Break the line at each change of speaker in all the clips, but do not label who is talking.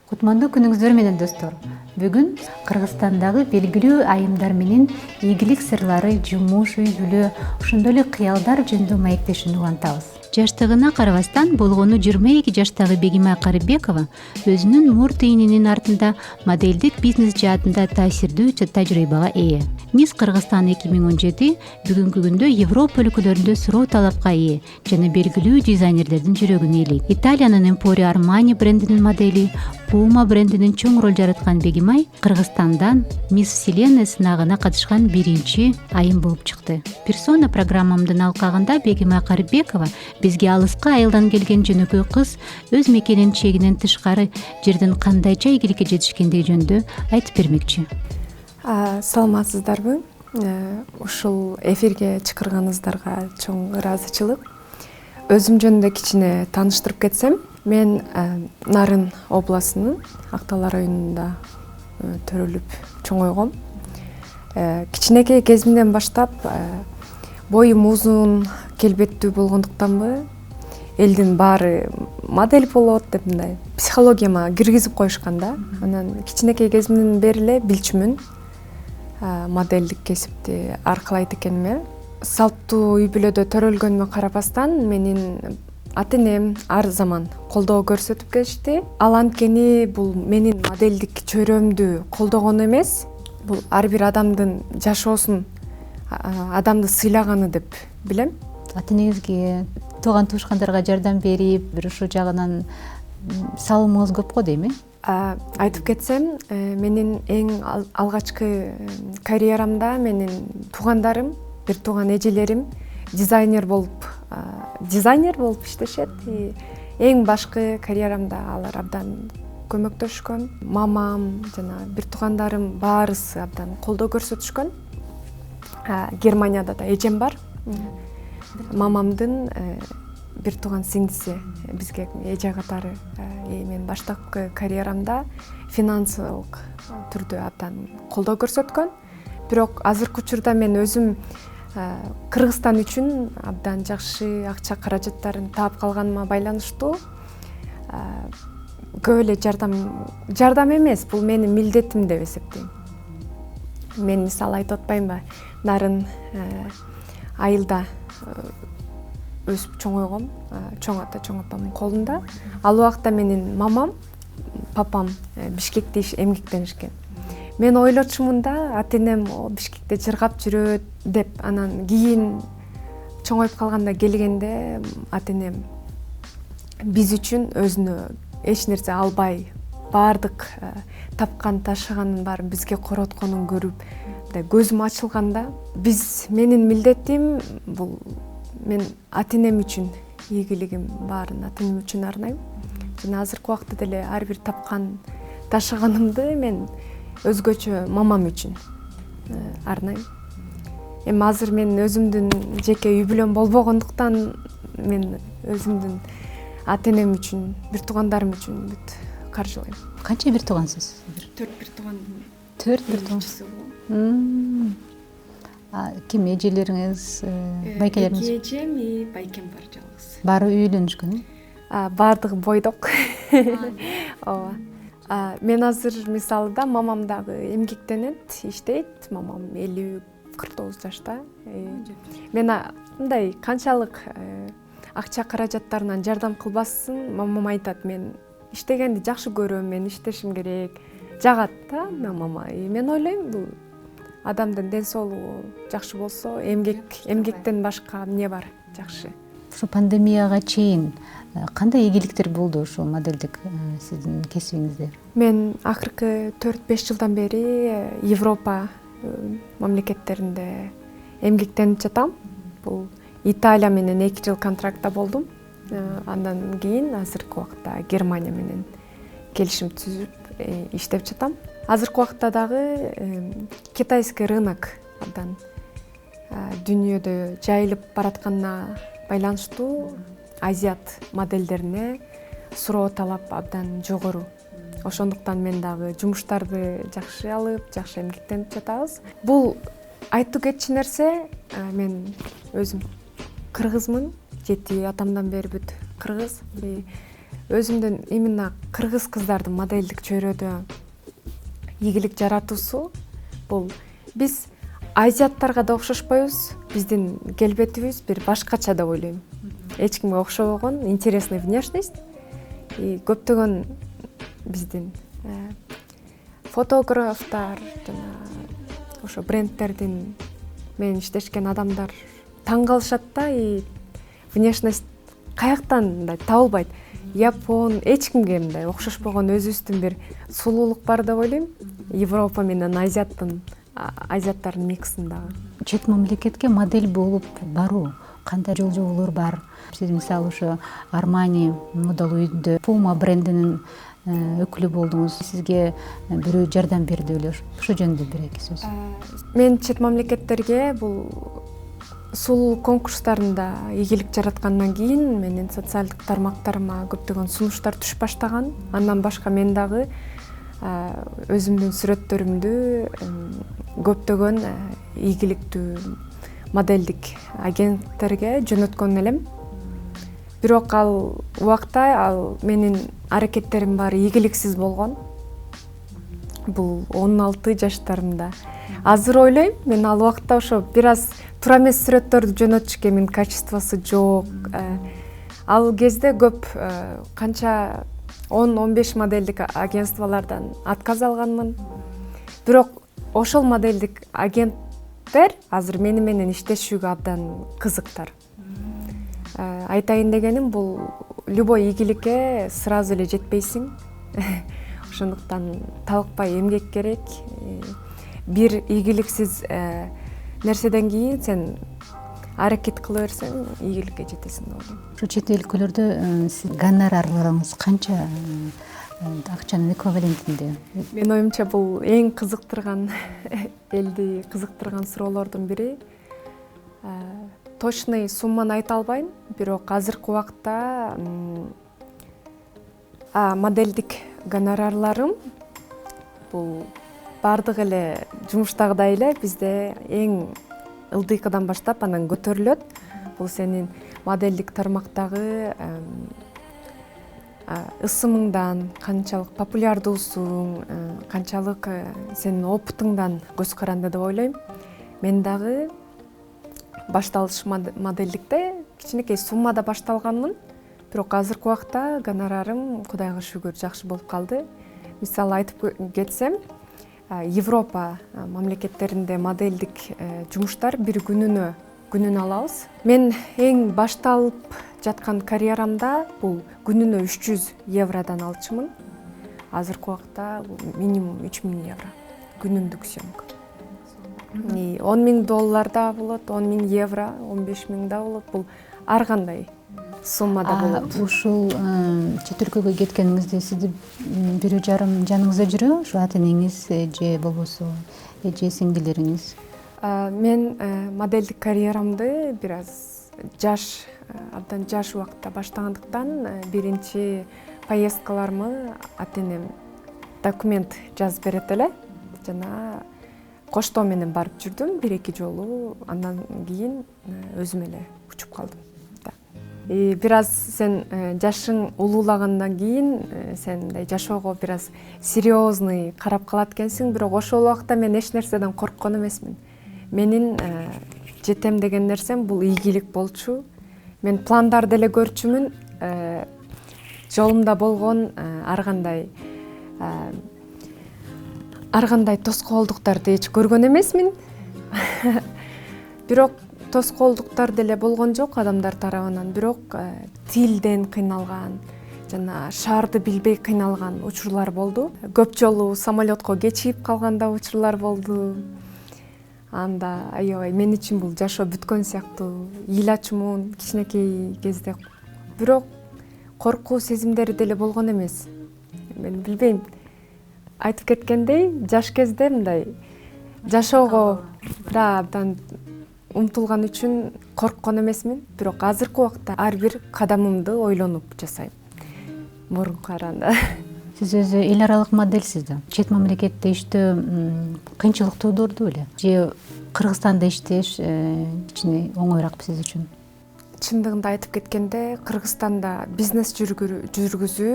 Кутмандуу күнүңүздөр менен достор. Бүгүн Кыргызстандагы белгилүү айымдар менен ийгилик сырлары, жумуш, үй бүлө, ошондой эле кыялдар жөнүндө маектешүүнү улантабыз. Жаштыгына карабастан болгону 22 жаштагы Бегимай Карыбекова өзүнүн мурт ийининин артында модельдик бизнес жаатында таасирдүү тажрыйбага ээ. Мисс Кыргызстан 2017 бүгүнкү күндө Европа өлкөлөрүндө суроо талапка ээ жана белгилүү дизайнерлердин жүрөгүн ээлейт. Италиянын Emporio Armani брендинин модели, Puma брендинин чоң роль жараткан Бегимай Кыргызстандан Мисс Вселенная сынагына катышкан биринчи айым болуп чыкты. Персона программамдын алкагында Бегимай Карыбекова бизге алыска айылдан келген жөнөкөй кыз өз мекенин чегинен тышкары жерден кандайча ийгиликке жетишкендиги жөнүндө айтып бермекчи.
Саламатсыздарбы? Ушул эфирге чакырганыңыздарга чоң ыраазычылык. Өзүм жөнүндө кичине тааныштырып кетсем, мен Нарын областынын Актал районунда төрөлүп чоңойгом. Кичинекей кезимден баштап боюм узун, келбеттүү болгондуктанбы элдин баары модель болот деп мындай психологияма киргизип коюшкан да. Анан кичинекей кезимден бери эле билчүмүн модельдик кесипти аркылайт экениме. Салттуу үй бүлөдө төрөлгөнүмө карабастан менин ата-энем ар заман колдоо көрсөтүп келишти. Ал анткени бул менин модельдик чөйрөмдү колдогону эмес, бул ар бир адамдын жашоосун, адамды сыйлаганы деп билем.
Ата-энеңизге, тууган туушкандарга жардам берип, бир ушул жагынан салымыңыз көп го дейм,
Айтып кетсем, менин эң алгачкы карьерамда менин туугандарым, бир тууган эжелерим дизайнер болуп иштешет. Эң башкы карьерамда алар абдан көмөктөшкөн. Мамам жана бир туугандарым баарысы абдан колдоо көрсөтүшкөн. Германияда да эжем бар. Мамамдын бир тууган сиңдиси бизге эже катары мен баштапкы карьерамда финансылык түрдө абдан колдоо көрсөткөн. Бирок азыркы учурда мен өзүм Кыргызстан үчүн абдан жакшы акча каражаттарын таап калганыма байланыштуу көп эле жардам эмес, бул менин милдетим деп эсептейм. Мен мисалы айтып атпаймынбы, Нарын айылда өсүп чоңойгом, чоң ата, чоң апамдын колунда. Ал убакта менин мамам, папам Бишкекте эмгектенишкен. Мен ойлочумун да, ата-энем Бишкекте жыргап жүрөт деп, анан кийин чоңоюп калганда келгенде ата-энем биз үчүн өзүнө эч нерсе албай, баардык тапкан ташыганын баарын бизге коротконун көрүп, көзүм ачылганда, менин милдетим бул мен ата-энем үчүн ийгилигим баарын ата-энем үчүн арнайм. Жана азыркы убакта деле ар бир тапкан ташыганымды мен өзгөчө мамам үчүн арнайм. Эми азыр мен өзүмдүн жеке үй бүлөм болбогондуктан мен өзүмдүн ата-энем үчүн, бир туугандарым үчүн бүт каржылайм.
Канча бир туугансыз?
4 бир туугандын.
4 бир тууган. Ким эжелериңиз, байкелериңиз?
Эжем и байкем бар жалгыз.
Баары үйлөнүшкөн?
Баардыгы бойдок. Ооба. Мен азыр мисалы да мамам дагы эмгектенет, иштейт. Мамам 50-49 жашта. Мен мындай канчалык акча каражаттарынан жардам кылбасын, мамам айтат, мен иштегенди жакшы көрөм, мен иштешим керек. Жагат да мамама. Мен ойлойм, бул адамдын ден соолугу жакшы болсо, эмгектен башка эмне бар жакшы.
Ушу пандемияга чейин кандай ийгиликтер болду ушул модельдик сиздин кесибиңизде? Мен
акыркы 4-5 жылдан бери Европа мамлекеттеринде эмгектенип жатам. Бул Италия менен 2 жыл контрактта болдум. Андан кийин азыркы убакта Германия менен келишим түзүп иштеп жатам. Азыркы убакта дагы китайский рынок абдан дүйнөдө жайылып баратканына байланыштуу азиат модельдерине суроо талап абдан жогору. Ошондуктан мен дагы жумуштарды жакшы алып, жакшы эмгектенип жатабыз. Бул айтуу кетчү нерсе, мен өзүм кыргызмын, жети атамдан бери бүт кыргыз. өзүмдүн именно кыргыз кыздардын моделдик чөйрөдө ийгилик жаратуусу бул биз азиаттарга да окшошпойбуз, биздин келбетибиз бир башкача деп ойлойм. Эч кимге окшобогон, интересный внешность. И көптөгөн биздин фотографтар жана ошо брендтердин менен иштешкен адамдар таң калышат да, и внешность каяктан мындай табылбайт. Япон эч кимге мындай окшошпогон өзүбүздүн бир сулуулук бар деп ойлойм. Европа менен азиаттардын миксиндагы.
Чет мамлекетке модель болуп баруу кандай жолжоболор бар? Сиз мисалы ошо Armani модалуу үйдө Puma брендинин өкүлү болдуңуз. Сизге бирөө жардам берди беле? Ошо жөнүндө бир эки сөз.
Мен чет мамлекеттерге бул сулуу конкурстарында ийгилик жараткандан кийин менин социалдык тармактарыма көптөгөн сунуштар түшүп баштаган. Андан башка мен дагы өзүмдүн сүрөттөрүмдү көптөгөн ийгиликтүү моделдик агенттерге жөнөткөн элем. Бирок ал убакта менин аракеттерим баары ийгиликсиз болгон. Бул 16 жаштарымда. Азыр ойлойм, мен ал убакта ошо бир аз туура эмес сүрөттөрдү жөнөтүшкөмүн, качествосу жок. Ал кезде көп канча 10-15 модельдик агентстволордон отказ алганмын. Бирок ошол модельдик агенттер азыр мени менен иштешүүгө абдан кызыктар. Айтайын дегеним, бул любой ийгиликке сразу эле жетпейсиң. Ошондуктан талыкпай эмгек керек. Бир ийгиликсиз нерседен кийин сен аракет кыла берсең, ийгиликке жетесиң деп ойлойм.
Ушу чет өлкөлөрдө сиз гонорарларыңыз канча акчанын эквивалентинде?
Менин оюмча бул эң кызыктырган элди кызыктырган суроолордун бири. Точный сумманы айта албайм, бирок азыркы убакта моделдик гонорарларым бул бардык эле жумуштагыдай эле бизде эң ылдыйкыдан баштап анан көтөрүлөт. Бул сенин моделдик тармактагы ысымыңдан, канчалык популярдуусуң, канчалык сенин опытыңдан көз каранды деп ойлойм. Мен дагы башталыш модельдикте кичинекей суммада башталганмын, бирок азыркы убакта гонорарым Кудайга шүгүр жакшы болуп калды. Мисалы айтып кетсем, Европа мамлекеттеринде модельдик жумуштар бир күнүнө алабыз. Мен эң башталып жаткан карьерамда бул күнүнө 300 евродан алчумун. Азыркы убакта минимум 3000 евро күнүндүк съемка. 10 000 доллар да болот, 10 000 евро, 15 000 да болот. Бул ар кандай суммада болот.
Ушул чет өлкөгө кеткениңизде сизди бирөө жарым жаныңызда жүрөбү? Ушу ата энеңиз же болбосо эже сиңдилериңиз?
Мен модельдик карьерамды бир аз абдан жаш убакта баштагандыктан биринчи поездкаларымы ата энем документ жазып берет эле. Жана коштоо менен барып жүрдүм 1-2 жолу, андан кийин өзүм эле учуп калдым. Бир аз сен жашың улуулагандан кийин сен мындай жашоого бир аз серьезный карап калат экенсиң, бирок ошол убакта мен эч нерседен корккон эмесмин. Менин жетем деген нерсем бул ийгилик болчу. Мен пландарды эле көрчүмүн, жолумда болгон ар кандай тоскоолдуктарды эч көргөн эмесмин. Бирок тоскоолдуктар деле болгон жок адамдар тарабынан, бирок тилден кыйналган жана шаарды билбей кыйналган учурлар болду. Көп жолу самолетко кечигип калган да учурлар болду. Анда аябай мен үчүн бул жашоо бүткөн сыяктуу ыйлачумун кичинекей кезде. Бирок коркуу сезимдери деле болгон эмес. Мен билбейм. Айтып кеткендей, жаш кезде мындай жашоого да абдан умтулган үчүн корккон эмесмин, бирок азыркы убакта ар бир кадамымды ойлонуп жасайм. Мурунку караганда.
Сиз өзү эл аралык модельсиз да. Чет мамлекетте иштөө кыйынчылык туудурду беле? Же Кыргызстанда иштеш кичине оңоюраак сиз үчүн?
чындыгында айтып кеткенде Кыргызстанда бизнес жүргүзүү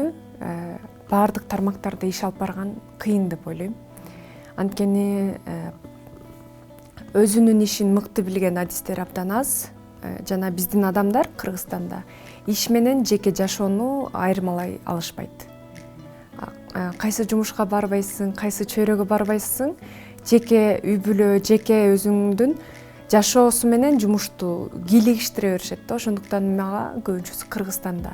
баардык тармактарда иш алып барган кыйын деп ойлойм. Анткени өзүнүн ишин мыкты билген адистер абдан аз. Жана биздин адамдар Кыргызстанда иш менен жеке жашоону айырмалай алышпайт. Кайсы жумушка барбайсың, кайсы чөйрөгө барбайсың, жеке үй бүлө, жеке өзүңдүн жашоосу менен жумушту кийлигиштире беришет да. Ошондуктан мага көбүнчөсү Кыргызстанда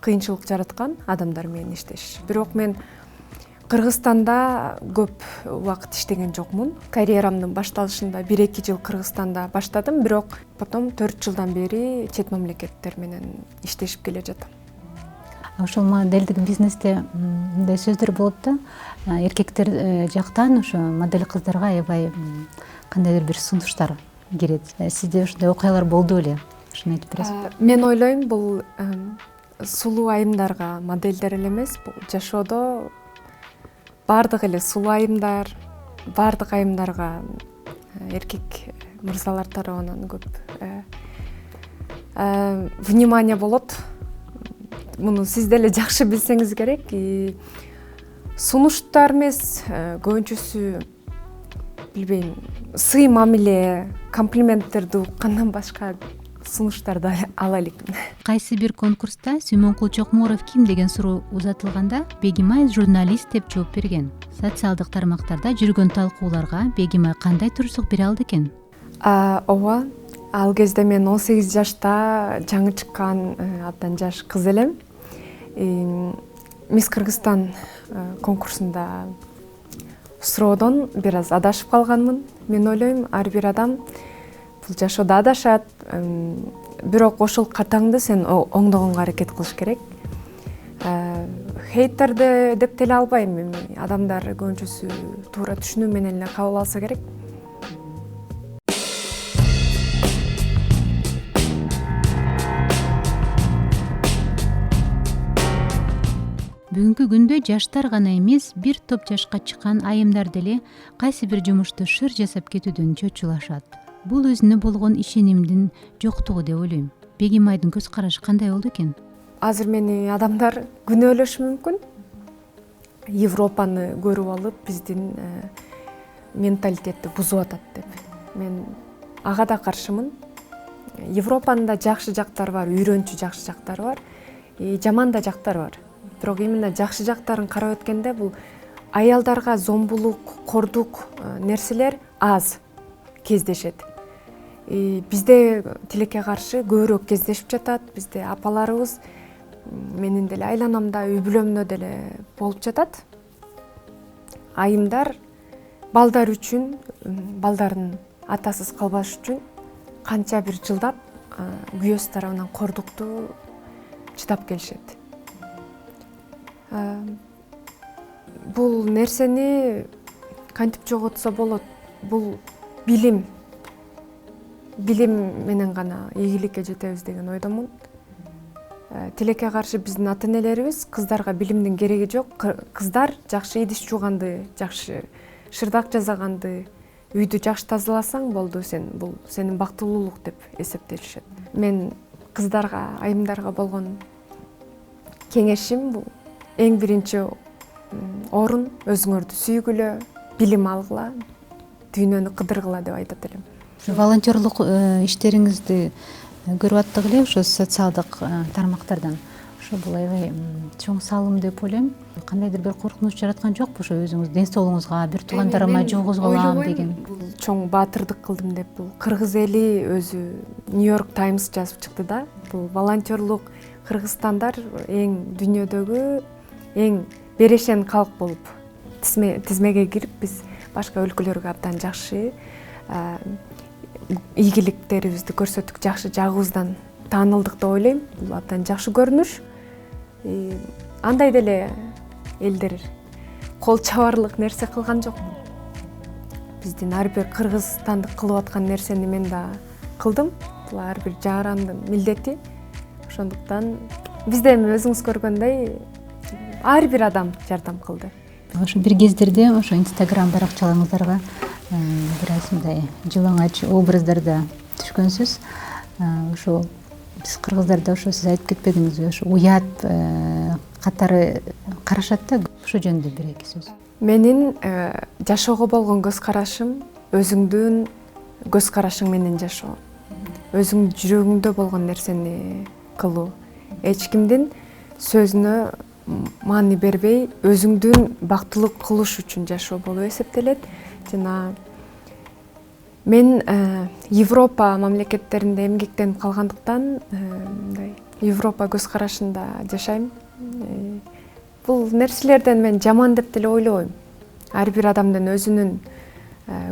кыйынчылык жараткан адамдар менен иштеш. Бирок мен Кыргызстанда көп убакыт иштеген жокмун. Карьерамдын башталышында 1-2 жыл Кыргызстанда баштадым, бирок потом 4 жылдан бери чет мамлекеттер менен иштешип келе жатам.
Ошол моделдик бизнесте мындай сөздөр болот да, эркектер жактан ошо модель кыздарга аябай кандайдыр бир сунуштар кирет. Сизде ушундай окуялар болду беле? Ушуну айтып бересизби?
Мен ойлойм, бул сулуу айымдарга моделдер эле эмес, бул жашоодо баардык эле сулуу айымдар, баардык айымдарга эркек мырзалар тарабынан көп внимание болот. Муну сиз деле жакшы билсеңиз керек. Сунуштар эмес, көбүнчөсү билбейм, сый мамиле, комплименттерди уккандан башка сунуштарды ала элекмин.
Кайсы бир конкурста Сүймөнкул Чокморов ким деген суроо узатылганда Бегимай журналист деп жооп берген. Социалдык тармактарда жүргөн талкууларга Бегимай кандай турсук бере алды экен?
Ооба, ал кезде мен 18 жашта жаңы чыккан абдан жаш кыз элем. Мисс Кыргызстан конкурсунда суроодон бир аз адашып калганмын. Мен ойлойм, ар бир адам бул жашоодо адашат, бирок ошол катаңды сен оңдогонго аракет кылыш керек. Хейтерди деп деле албайм. Эми адамдар көбүнчөсү туура түшүнүү менен эле кабыл алса керек.
Бүгүнкү күндө жаштар гана эмес, бир топ жашка чыккан айымдар деле кайсы бир жумушту шыр жасап кетүүдөн чочулашат. Бул өзүнө болгон ишенимдин жоктугу деп ойлойм. Бегимайдын көз карашы кандай болду экен?
Азыр мени адамдар күнөөлөшү мүмкүн. Европаны көрүп алып, биздин менталитетти бузуп атат деп. Мен ага да каршымын. Европанын да жакшы жактары бар, үйрөнчү жакшы жактары бар, жаман да жактары бар. Бирок именно жакшы жактарын карап өткөндө бул аялдарга зомбулук, кордук нерселер аз кездешет. Бизде тилекке каршы көбүрөөк кездешип жатат. Бизде апаларыбыз, менин деле айланамда, үй бүлөмдө деле болуп жатат. Айымдар балдар үчүн, балдарын атасыз калбаш үчүн канча бир жылдап күйөөсү тарабынан кордукту чыдап келишет. Бул нерсени кантип жоготсо болот? Бул билим менен гана ийгиликке жетебиз деген ойдомун. Тилекке каршы биздин ата-энелерибиз кыздарга билимдин кереги жок. Кыздар жакшы идиш жууганды, жакшы шырдак жасаганды, үйдү жакшы тазаласаң болду, бул сенин бактылуулук деп эсептелишет. Мен кыздарга, айымдарга болгон кеңешим бул эң биринчи орун өзүңөрдү сүйгүлө, билим алгыла, дүйнөнү кыдыргыла деп айтат элем.
Волонтерлук иштериңизди көрүп аттык эле ошо социалдык тармактардан. Ошо бул аябай чоң салым деп ойлойм. Кандайдыр бир коркунуч жараткан жокпу ошо өзүңүз ден соолугуңузга, бир туугандарыма жолгозуп алам деген?
Бул чоң баатырдык кылдым деп. Бул кыргыз эли өзү Нью-Йорк Таймс жазып чыкты да. Бул волонтерлук кыргызстандар эң дүйнөдөгү эң берешен калк болуп тизмеге кирип, биз башка өлкөлөргө абдан жакшы ийгиликтерибизди көрсөттүк, жакшы жагыбыздан таанылдык деп ойлойм. Бул абдан жакшы көрүнүш. Андай деле элдер кол чабарлык нерсе кылган жокмун. Биздин ар бир кыргызстандык кылып аткан нерсени мен да кылдым. Бул ар бир жаарандын милдети. Ошондуктан бизде эми өзүңүз көргөндөй ар бир адам жардам кылды.
Ошо бир кездерде ошо Instagram баракчаларыңыздарга бир аз мындай жылаңач образдарда түшкөнсүз. Ошол Биз кыргыздарда ошо сиз айтып кетпедиңизби, ошо уят катары карашат да, ошо жөнүндө бир эки сөз.
Менин жашоого болгон көз карашым өзүңдүн көз карашың менен жашоо. Өзүң жүрөгүңдө болгон нерсени кылуу. Эч кимдин сөзүнө маани бербей, өзүңдүн бактылуу кылыш үчүн жашоо болуп эсептелет. Жана мен Европа мамлекеттеринде эмгектенип калгандыктан мындай Европа көз карашында жашайм. Бул нерселерден мен жаман деп деле ойлобойм. Ар бир адамдын өзүнүн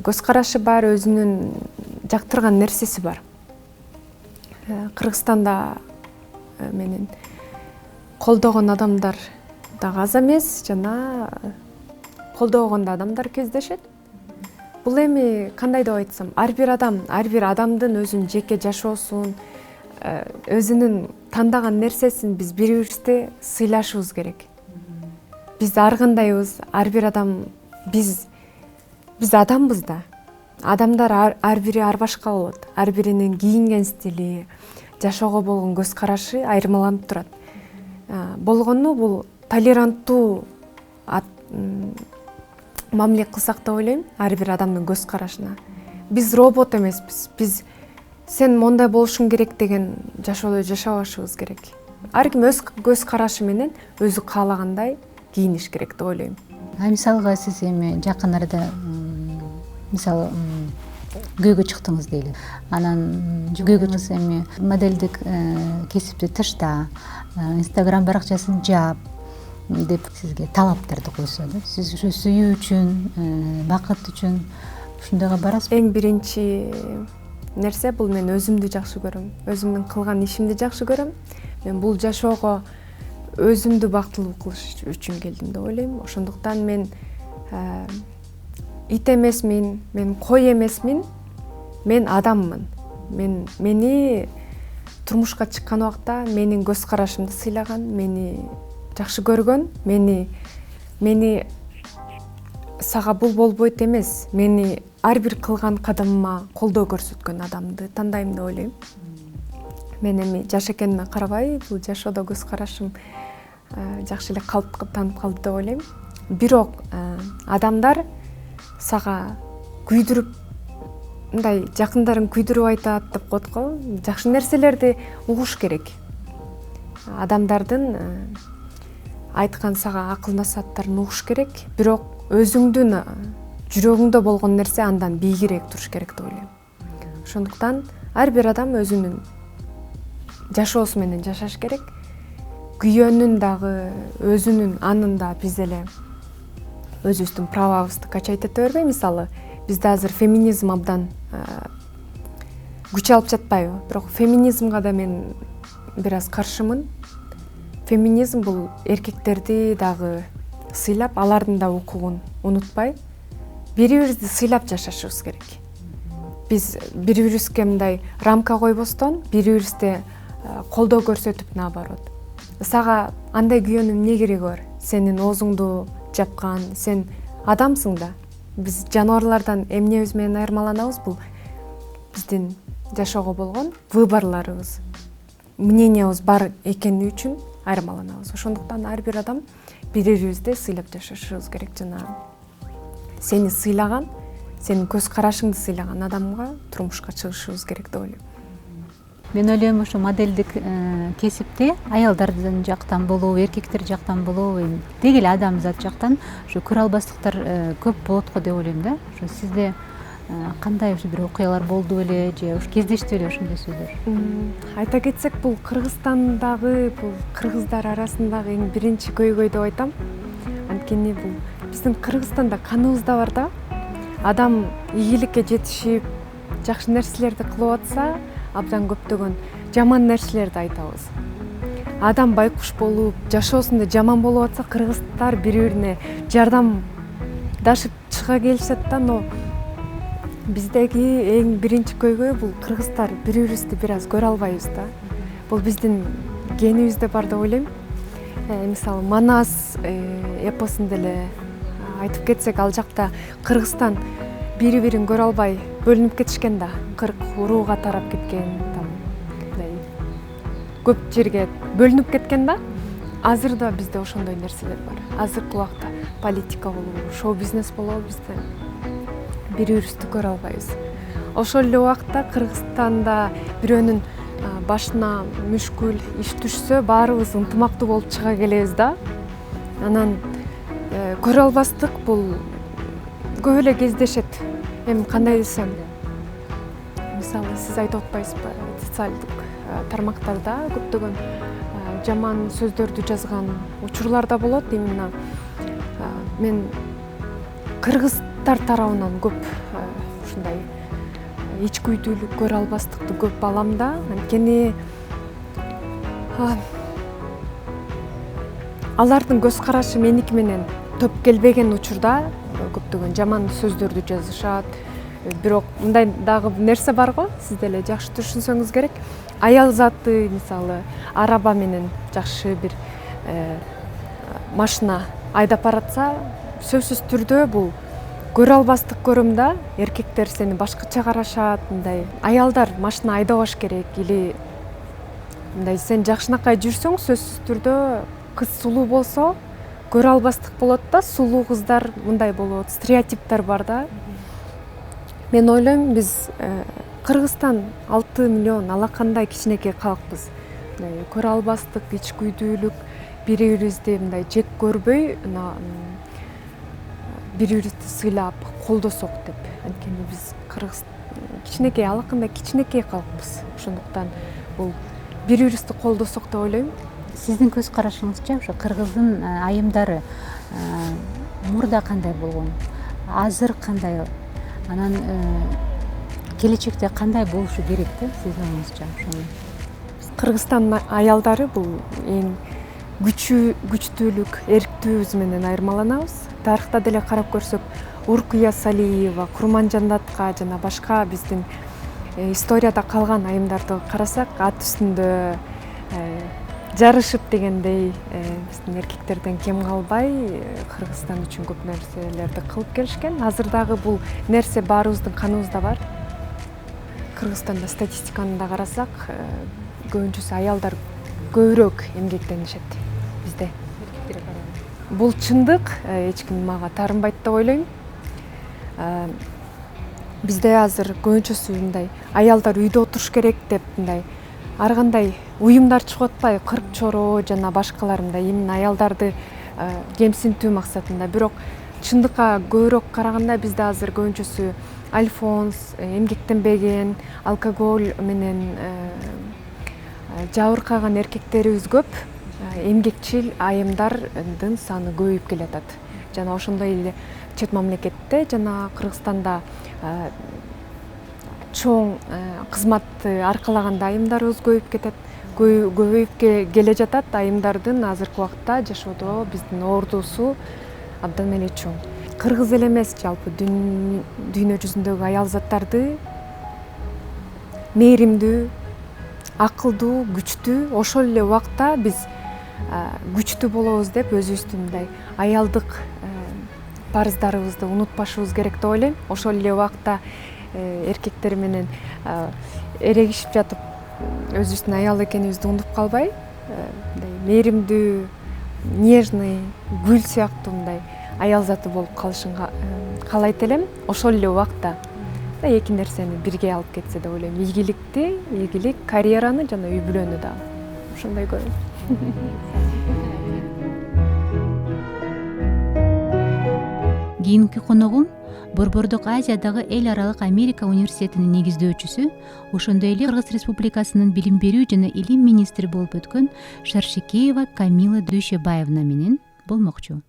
көз карашы бар, өзүнүн жактырган нерсеси бар. Кыргызстанда менин колдогон адамдар дагы аз эмес, жана колдогондо адамдар кездешет. Бул эми кандай деп айтсам, ар бир адамдын өзүнүн жеке жашоосун, өзүнүн тандаган нерсесин биз бири-бирибизди сыйлашыбыз керек. Биз ар кандайбыз, ар бир адам, биз адамбыз да. Адамдар ар бири ар башка болот. Ар биринин кийинген стили, жашоого болгон көз карашы айырмаланып турат. Болгону бул толеранттуу мамиле кылсак деп ойлойм ар бир адамдын көз карашына. Биз робот эмеспиз. Биз сен мондай болушуң керек деген жашоодо жашабашыбыз керек. Ар ким өз көз карашы менен өзү каалагандай кийиниш керек деп ойлойм.
Мисалга сиз эми жакын арада мисалы көйгө чыктыңыз дейли. Анан көйгөңүз эми моделдик кесипти тышта, Instagram баракчасын жап деп сизге талаптарды койсо да, сиз ушу сүйүү үчүн, бакыт үчүн ушундайга барасызбы?
Эң биринчи нерсе бул мен өзүмдү жакшы көрөм. Өзүмдүн кылган ишимди жакшы көрөм. Мен бул жашоого өзүмдү бактылуу кылыш үчүн келдим деп ойлойм. Ошондуктан мен ит эмесмин, мен кой эмесмин, мен адаммын. Мени турмушка чыккан убакта менин көз карашымды сыйлаган, мени жакшы көргөн, мени сага бул болбойт эмес, мени ар бир кылган кадамыма колдоо көрсөткөн адамды тандайм деп ойлойм. Мен эми жаш экениме карабай, бул жашоодо көз карашым жакшы эле танып калды деп ойлойм. Бирок адамдар сага күйдүрүп, мындай жакындарын күйдүрүп айтат деп коет го, жакшы нерселерди угуш керек. Адамдардын айткан сага акыл насааттарын угуш керек, бирок өзүңдүн жүрөгүңдө болгон нерсе андан бийигирээк туруш керек деп ойлойм. Ошондуктан ар бир адам өзүнүн жашоосу менен жашаш керек. Күйөөнүн дагы, өзүнүн анын да биз эле өзүбүздүн правабызды качать эте бербей. Мисалы, бизде азыр феминизм абдан күч алып жатпайбы? Бирок феминизмге да мен бир аз каршымын. Феминизм бул эркектерди дагы сыйлап, алардын да укугун унутпай, бири-бирибизди сыйлап жашашыбыз керек. Биз бири-бирибизге мындай рамка койбостон, бири-бирибизди колдоо көрсөтүп, наоборот. Сага андай күйөөнүн эмне кереги бар? Сенин оозуңду жапкан, сен адамсың да. Биз жаныбарлардан эмнебиз менен айырмаланабыз? Бул биздин жашоого болгон выборлорубуз, мнениябыз бар экени үчүн айырмаланабыз. Ошондуктан ар бир адам бири-бирибизди сыйлап жашашыбыз керек. Жана сени сыйлаган, сенин көз карашыңды сыйлаган адамга турмушка чыгышыбыз керек деп ойлойм.
Мен ойлойм, ошо моделдик кесипте аялдардын жактан болобу, эркектер жактан болобу, деги эле адамзат жактан ушу көрө албастыктар көп болот го деп ойлойм да. Ошо сизде кандай ушу бир окуялар болду беле, же ушу кездешти беле ошондой сөздөр?
Айта кетсек, бул Кыргызстандагы, бул кыргыздар арасындагы эң биринчи көйгөй деп айтам. Анткени бул биздин Кыргызстанда каныбызда бар да. Адам ийгиликке жетишип, жакшы нерселерди кылып атса, абдан көптөгөн жаман нерселерди айтабыз. Адам байкуш болуп, жашоосунда жаман болуп атса, кыргыздар бири-бирине жардамдашып чыга келишет да, но биздеги эң биринчи көйгөй бул кыргыздар бири-бирибизди бир аз көрө албайбыз да. Бул биздин генибизде бар деп ойлойм. Мисалы, Манас эпосунда эле айтып кетсек, ал жакта Кыргызстан бири-бирин көрө албай бөлүнүп кетишкен да, 40 урууга тарап кеткен, көп жерге бөлүнүп кеткен да. Азыр да бизде ошондой нерселер бар. Азыркы убакта политика болобу, шоу бизнес болобу, бизде бири бирибизди көрө албайбыз. Ошол эле убакта Кыргызстанда бирөөнүн башына мүшкүл иш түшсө, баарыбыз ынтымактуу болуп чыга келебиз да. Анан көрө албастык бул көп эле кездешет. Эми кандай десем, мисалы сиз айтып атпайсызбы, социалдык тармактарда көптөгөн жаман сөздөрдү жазган учурлар да болот. Именно мен кыргыздар тарабынан көп ушундай ичкүйдүүлүк, көрө албастыкты көп алам да. Анткени алардын көз карашы меники менен топ келбеген учурда көптөгөн жаман сөздөрдү жазышат. Бирок мындай дагы нерсе бар го, сиз деле жакшы түшүнсөңүз керек. Аял заты мисалы араба менен жакшы бир машина айдап баратса, сөзсүз түрдө бул көрө албастык көрөм да. Эркектер сени башкача карашат, мындай аялдар машина айдабаш керек или мындай сен жакшынакай жүрсөң, сөзсүз түрдө кыз сулуу болсо көрө албастык болот да. Сулуу кыздар мындай болот, стереотиптер бар да. Мен ойлойм, биз Кыргызстан 6 миллион алакандай кичинекей калкпыз. Көрө албастык, ичкүйдүүлүк, бири бирибизди мындай жек көрбөй, бири бирибизди сыйлап, колдосок деп. Анткени биз кичинекей, алакандай кичинекей калкпыз. Ошондуктан бул бири бирибизди колдосок деп ойлойм.
Сиздин көз карашыңызча ошо кыргыздын айымдары мурда кандай болгон, азыр кандай, анан келечекте кандай болушу керек да сиздин оюңузча?
Кыргызстандын аялдары бул эң күчтүүлүк, эрктүүбүз менен айырмаланабыз. Тарыхта деле карап көрсөк, Уркуя Салиева, Курманжанатка жана башка биздин историяда калган айымдарды карасак, ат үстүндө жарышып дегендей биздин эркектерден кем калбай Кыргызстан үчүн көп нерселерди кылып келишкен. Азыр дагы бул нерсе баарыбыздын каныбызда бар. Кыргызстанда статистиканы да карасак, көбүнчөсү аялдар көбүрөөк эмгектенишет бизде. Бул чындык, эч ким мага таарынбайт деп ойлойм. Бизде азыр көбүнчөсү мындай аялдар үйдө отуруш керек деп мындай ар кандай уюмдар чыгып атпайбы, кырк чоро жана башкалар мындай именно аялдарды кемсинтүү максатында. Бирок чындыкка көбүрөөк караганда бизде азыр көбүнчөсү альфонс, эмгектенбеген, алкоголь менен жабыркаган эркектерибиз көп. Эмгекчил айымдардын саны көбөйүп келатат. Жана ошондой эле чет мамлекетте жана Кыргызстанда чоң кызматты аркалаганда айымдарыбыз көбөйүп келе жатат. Айымдардын азыркы убакта жашоодо биздин ордусу абдан эле чоң. Кыргыз эле эмес, жалпы дүйнө жүзүндөгү аял заттарды мээримдүү, акылдуу, күчтүү, ошол эле убакта биз күчтүү болобуз деп өзүбүздүн мындай аялдык парыздарыбызды унутпашыбыз керек деп ойлойм. Ошол эле убакта эркектер менен эрегишип жатып өзүбүздүн аял экенибизди унутуп калбай, мындай мээримдүү, нежный, гүл сыяктуу мындай аял заты болуп калышын каалайт элем. Ошол эле убакта эки нерсени бирге алып кетсе деп ойлойм. Ийгилик, карьераны жана үй бүлөнү да. Ошондой көрөм.
Кийинки коногум Борбордук Азиядагы эл аралык Америка университетинин негиздөөчүсү, ошондой эле Кыргыз Республикасынын билим берүү жана илим министри болуп өткөн Шаршекеева Камила Дүйшөбаевна менен болмокчу.